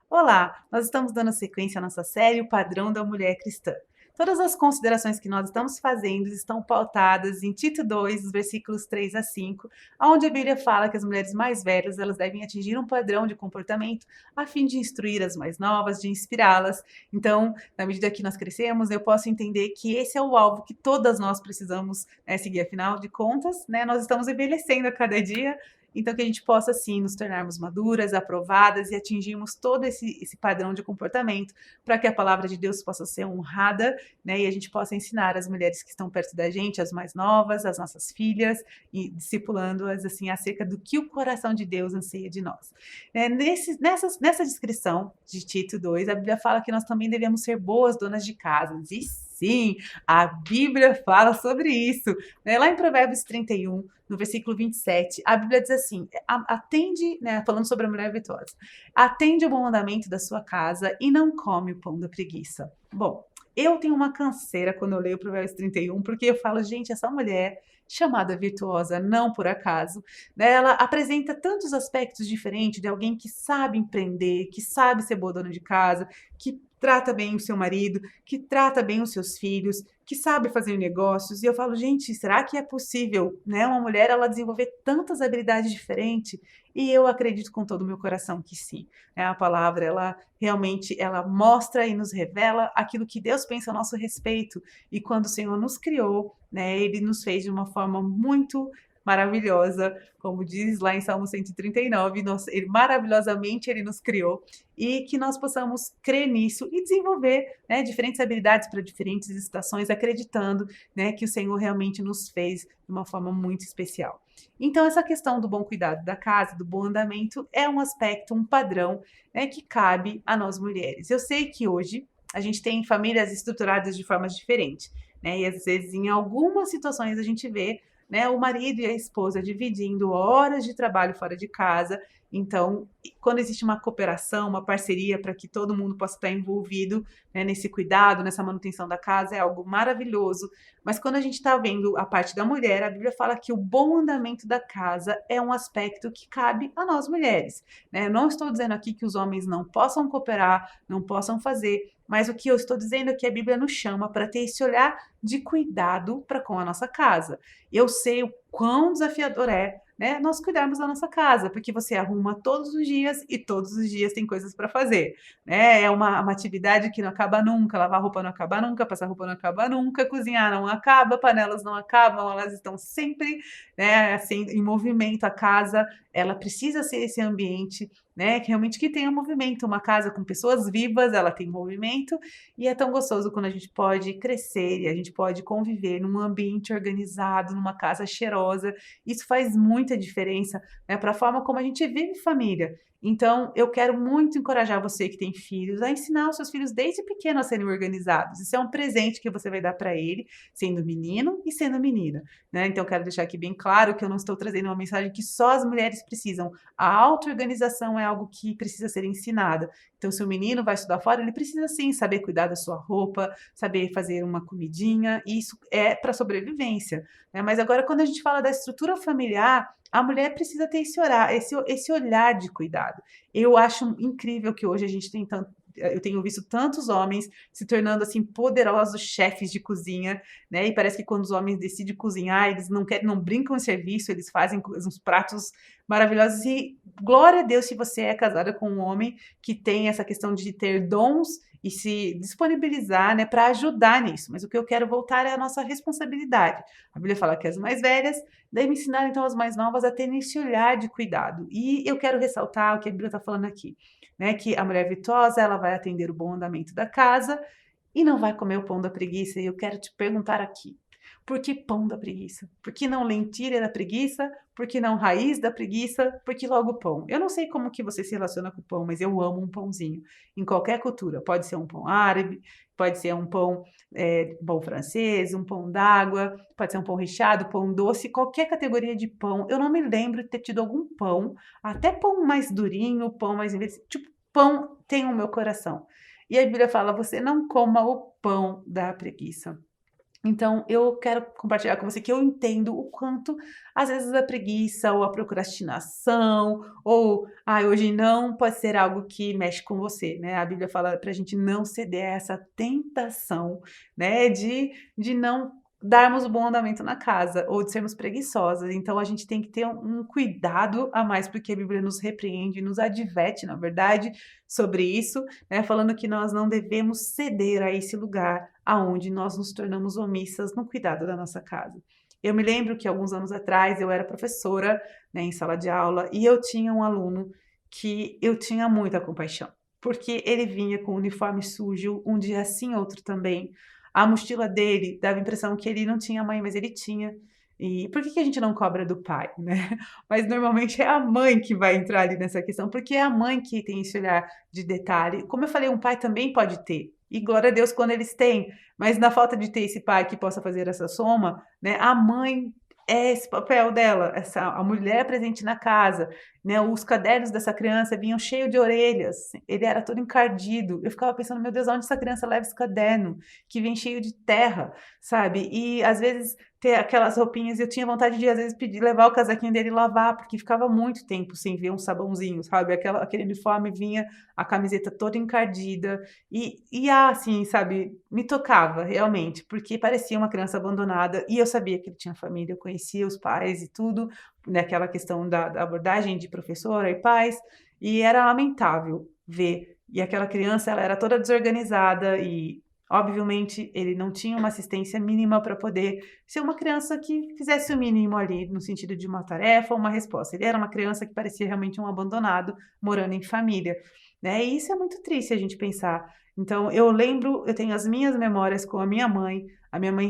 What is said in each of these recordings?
Olá, nós estamos dando sequência à nossa série O Padrão da Mulher Cristã. Todas as considerações que nós estamos fazendo estão pautadas em Tito 2, os versículos 3 a 5, onde a Bíblia fala que as mulheres mais velhas elas devem atingir um padrão de comportamento a fim de instruir as mais novas, de inspirá-las. Então, na medida que nós crescemos, eu posso entender que esse é o alvo que todas nós precisamos seguir. Afinal de contas, nós estamos envelhecendo a cada dia, então que a gente possa, sim, nos tornarmos maduras, aprovadas e atingirmos todo esse padrão de comportamento para que a palavra de Deus possa ser honrada, e a gente possa ensinar as mulheres que estão perto da gente, as mais novas, as nossas filhas, e discipulando-as, assim, acerca do que o coração de Deus anseia de nós. Nessa descrição de Tito 2, a Bíblia fala que nós também devemos ser boas donas de casa. E sim, a Bíblia fala sobre isso. Lá em Provérbios 31, no versículo 27, a Bíblia diz assim: atende, falando sobre a mulher virtuosa, atende o bom andamento da sua casa e não come o pão da preguiça. Bom, eu tenho uma canseira quando eu leio Provérbios 31, porque eu falo, gente, essa mulher chamada virtuosa, não por acaso, ela apresenta tantos aspectos diferentes de alguém que sabe empreender, que sabe ser boa dona de casa, que trata bem o seu marido, que trata bem os seus filhos, que sabe fazer negócios. E eu falo, gente, será que é possível, uma mulher ela desenvolver tantas habilidades diferentes? E eu acredito com todo o meu coração que sim. A palavra, ela realmente, ela mostra e nos revela aquilo que Deus pensa a nosso respeito. E quando o Senhor nos criou, Ele nos fez de uma forma muito maravilhosa, como diz lá em Salmo 139, maravilhosamente Ele nos criou, e que nós possamos crer nisso e desenvolver, diferentes habilidades para diferentes estações, acreditando, que o Senhor realmente nos fez de uma forma muito especial. Então, essa questão do bom cuidado da casa, do bom andamento, é um aspecto, um padrão, que cabe a nós mulheres. Eu sei que hoje a gente tem famílias estruturadas de formas diferentes, e às vezes em algumas situações a gente vê, o marido e a esposa dividindo horas de trabalho fora de casa. Então, quando existe uma cooperação, uma parceria para que todo mundo possa estar envolvido, nesse cuidado, nessa manutenção da casa, é algo maravilhoso. Mas quando a gente está vendo a parte da mulher, a Bíblia fala que o bom andamento da casa é um aspecto que cabe a nós mulheres. Eu não estou dizendo aqui que os homens não possam cooperar, não possam fazer, mas o que eu estou dizendo é que a Bíblia nos chama para ter esse olhar de cuidado para com a nossa casa. Eu sei o quão desafiador é, nós cuidarmos da nossa casa, porque você arruma todos os dias e todos os dias tem coisas para fazer, É uma atividade que não acaba nunca, lavar roupa não acaba nunca, passar roupa não acaba nunca, cozinhar não acaba, panelas não acabam, elas estão sempre, assim, em movimento. A casa, ela precisa ser esse ambiente, que realmente que tenha movimento. Uma casa com pessoas vivas, ela tem movimento, e é tão gostoso quando a gente pode crescer e a gente pode conviver num ambiente organizado, numa casa cheirosa. Isso faz muita diferença, para a forma como a gente vive família. Então, eu quero muito encorajar você que tem filhos a ensinar os seus filhos desde pequeno a serem organizados. Isso é um presente que você vai dar para ele, sendo menino e sendo menina, Então, eu quero deixar aqui bem claro que eu não estou trazendo uma mensagem que só as mulheres precisam. A auto-organização é algo que precisa ser ensinada. Então, se o menino vai estudar fora, ele precisa sim saber cuidar da sua roupa, saber fazer uma comidinha, e isso é para sobrevivência, Mas agora, quando a gente fala da estrutura familiar, a mulher precisa ter esse olhar de cuidado. Eu acho incrível que hoje a gente tem tanto. Eu tenho visto tantos homens se tornando assim poderosos chefes de cozinha, E parece que quando os homens decidem cozinhar, eles não querem, não brincam em serviço, eles fazem uns pratos maravilhosos. E glória a Deus se você é casada com um homem que tem essa questão de ter dons e se disponibilizar, para ajudar nisso. Mas o que eu quero voltar é a nossa responsabilidade. A Bíblia fala que as mais velhas devem ensinar então as mais novas a terem esse olhar de cuidado. E eu quero ressaltar o que a Bíblia está falando aqui, que a mulher virtuosa ela vai atender o bom andamento da casa e não vai comer o pão da preguiça. E eu quero te perguntar aqui, por que pão da preguiça? Por que não lentilha da preguiça? Por que não raiz da preguiça? Por que logo pão? Eu não sei como que você se relaciona com o pão, mas eu amo um pãozinho. Em qualquer cultura. Pode ser um pão árabe, pode ser um pão, pão francês, um pão d'água, pode ser um pão recheado, pão doce, qualquer categoria de pão. Eu não me lembro de ter tido algum pão, até pão mais durinho, pão mais envelhecido, tipo, pão tem o meu coração. E a Bíblia fala: você não coma o pão da preguiça. Então, eu quero compartilhar com você que eu entendo o quanto, às vezes, a preguiça ou a procrastinação ou "ai, hoje não", pode ser algo que mexe com você, né. A Bíblia fala pra gente não ceder a essa tentação, né, de não darmos o bom andamento na casa ou de sermos preguiçosas. Então a gente tem que ter um cuidado a mais, porque a Bíblia nos repreende, nos adverte, na verdade, sobre isso, né, falando que nós não devemos ceder a esse lugar aonde nós nos tornamos omissas no cuidado da nossa casa. Eu me lembro que alguns anos atrás eu era professora, né, em sala de aula, e eu tinha um aluno que eu tinha muita compaixão, porque ele vinha com o uniforme sujo, um dia sim, outro também. A mochila dele dava a impressão que ele não tinha mãe, mas ele tinha. E por que que a gente não cobra do pai, né? Mas normalmente é a mãe que vai entrar ali nessa questão, porque é a mãe que tem esse olhar de detalhe. Como eu falei, um pai também pode ter, e glória a Deus quando eles têm, mas na falta de ter esse pai que possa fazer essa soma, né, a mãe é esse papel dela, essa a mulher presente na casa, né, os cadernos dessa criança vinham cheio de orelhas, ele era todo encardido, eu ficava pensando: "Meu Deus, aonde essa criança leva esse caderno, que vem cheio de terra", sabe. E às vezes ter aquelas roupinhas eu tinha vontade de às vezes pedir levar o casaquinho dele e lavar, porque ficava muito tempo sem ver um sabãozinho, sabe, aquele uniforme vinha a camiseta toda encardida, assim, sabe, me tocava realmente, porque parecia uma criança abandonada e eu sabia que ele tinha família, eu conhecia os pais e tudo, naquela questão da abordagem de professora e pais, e era lamentável ver. E aquela criança, ela era toda desorganizada e, obviamente, ele não tinha uma assistência mínima para poder ser uma criança que fizesse o mínimo ali, no sentido de uma tarefa ou uma resposta. Ele era uma criança que parecia realmente um abandonado, morando em família, né, e isso é muito triste a gente pensar. Então eu lembro, eu tenho as minhas memórias com a minha mãe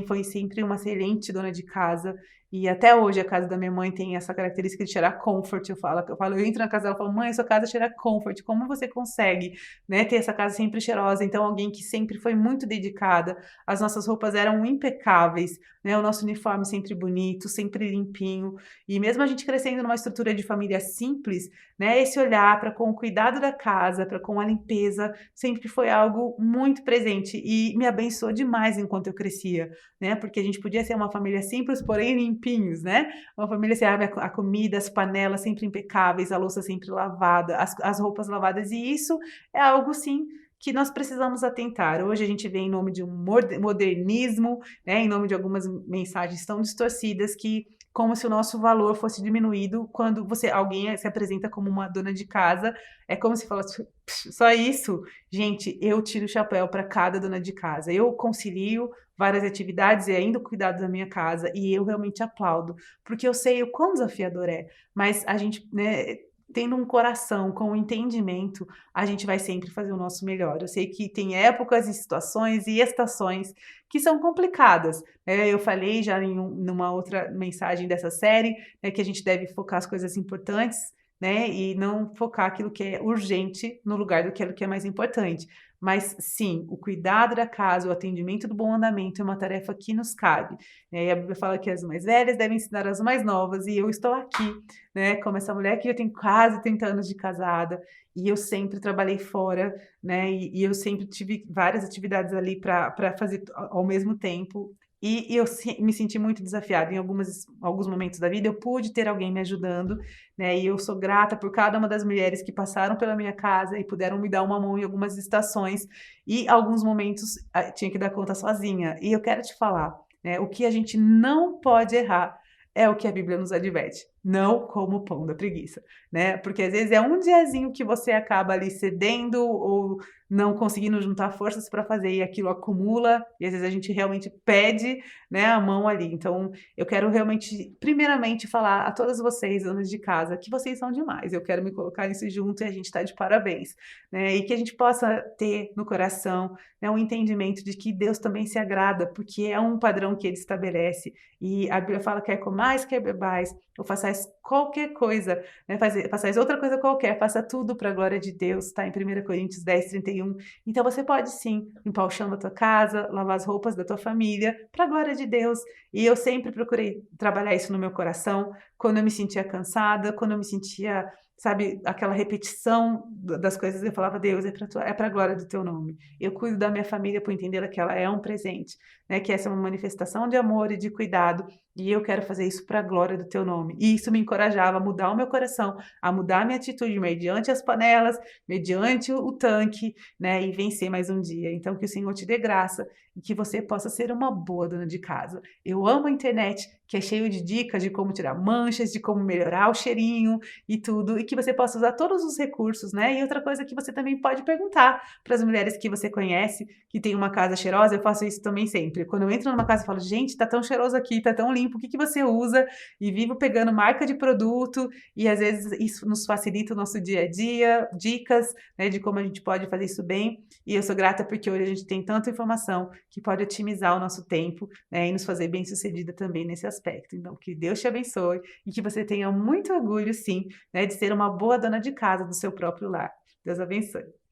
foi sempre uma excelente dona de casa, e até hoje a casa da minha mãe tem essa característica de cheirar comfort, eu entro na casa dela e falo: "Mãe, sua casa cheira comfort, como você consegue, né, ter essa casa sempre cheirosa?". Então alguém que sempre foi muito dedicada, as nossas roupas eram impecáveis, né, o nosso uniforme sempre bonito, sempre limpinho, e mesmo a gente crescendo numa estrutura de família simples, né, esse olhar para com o cuidado da casa, para com a limpeza, sempre foi algo muito presente e me abençoou demais enquanto eu crescia, né, porque a gente podia ser uma família simples, porém limpinhos, né, uma família assim, a comida, as panelas sempre impecáveis, a louça sempre lavada, as roupas lavadas, e isso é algo sim que nós precisamos atentar. Hoje a gente vê em nome de um modernismo, né, em nome de algumas mensagens tão distorcidas que como se o nosso valor fosse diminuído quando alguém se apresenta como uma dona de casa, é como se falasse: Só isso? Gente, eu tiro o chapéu para cada dona de casa. Eu concilio várias atividades e ainda o cuidado da minha casa, e eu realmente aplaudo, porque eu sei o quão desafiador é, mas a gente, né, tendo um coração com entendimento, a gente vai sempre fazer o nosso melhor. Eu sei que tem épocas e situações e estações que são complicadas, eu falei já numa outra mensagem dessa série, né, que a gente deve focar as coisas importantes, né, e não focar aquilo que é urgente no lugar daquilo que é mais importante. Mas sim, o cuidado da casa, o atendimento do bom andamento é uma tarefa que nos cabe. E a Bíblia fala que as mais velhas devem ensinar as mais novas, e eu estou aqui, né, como essa mulher que já tem quase 30 anos de casada, e eu sempre trabalhei fora, né, e eu sempre tive várias atividades ali para fazer ao mesmo tempo, e eu me senti muito desafiada em alguns momentos da vida, eu pude ter alguém me ajudando, né, e eu sou grata por cada uma das mulheres que passaram pela minha casa e puderam me dar uma mão em algumas estações, e alguns momentos, tinha que dar conta sozinha. E eu quero te falar, né, o que a gente não pode errar é o que a Bíblia nos adverte, não como o pão da preguiça, né, porque às vezes é um diazinho que você acaba ali cedendo ou não conseguindo juntar forças para fazer e aquilo acumula, e às vezes a gente realmente pede, né, a mão ali. Então eu quero realmente, primeiramente, falar a todas vocês, donas de casa, que vocês são demais. Eu quero me colocar nisso junto e a gente está de parabéns, né? E que a gente possa ter no coração, né, um entendimento de que Deus também se agrada, porque é um padrão que Ele estabelece. E a Bíblia fala: quer comais, quer bebais, ou façais qualquer coisa, né? Façais outra coisa qualquer, faça tudo para a glória de Deus, está em 1 Coríntios 10:31. Então você pode sim limpar o chão da tua casa, lavar as roupas da tua família, para a glória de Deus. E eu sempre procurei trabalhar isso no meu coração, quando eu me sentia cansada, quando eu me sentia sabe, aquela repetição das coisas, eu falava: "Deus, é para a glória do teu nome. Eu cuido da minha família por entender que ela é um presente, né, que essa é uma manifestação de amor e de cuidado, e eu quero fazer isso para a glória do teu nome". E isso me encorajava a mudar o meu coração, a mudar a minha atitude mediante as panelas, mediante o tanque, né, e vencer mais um dia. Então que o Senhor te dê graça e que você possa ser uma boa dona de casa. Eu amo a internet, que é cheio de dicas de como tirar manchas, de como melhorar o cheirinho e tudo, e que você possa usar todos os recursos, né. E outra coisa que você também pode perguntar para as mulheres que você conhece, que tem uma casa cheirosa, eu faço isso também sempre. Quando eu entro numa casa, eu falo: "Gente, tá tão cheiroso aqui, tá tão limpo, o que que você usa?" E vivo pegando marca de produto, e às vezes isso nos facilita o nosso dia a dia, dicas, né, de como a gente pode fazer isso bem. E eu sou grata porque hoje a gente tem tanta informação que pode otimizar o nosso tempo, né, e nos fazer bem-sucedida também nesse aspecto. Então que Deus te abençoe e que você tenha muito orgulho sim, né, de ser uma boa dona de casa do seu próprio lar. Deus abençoe.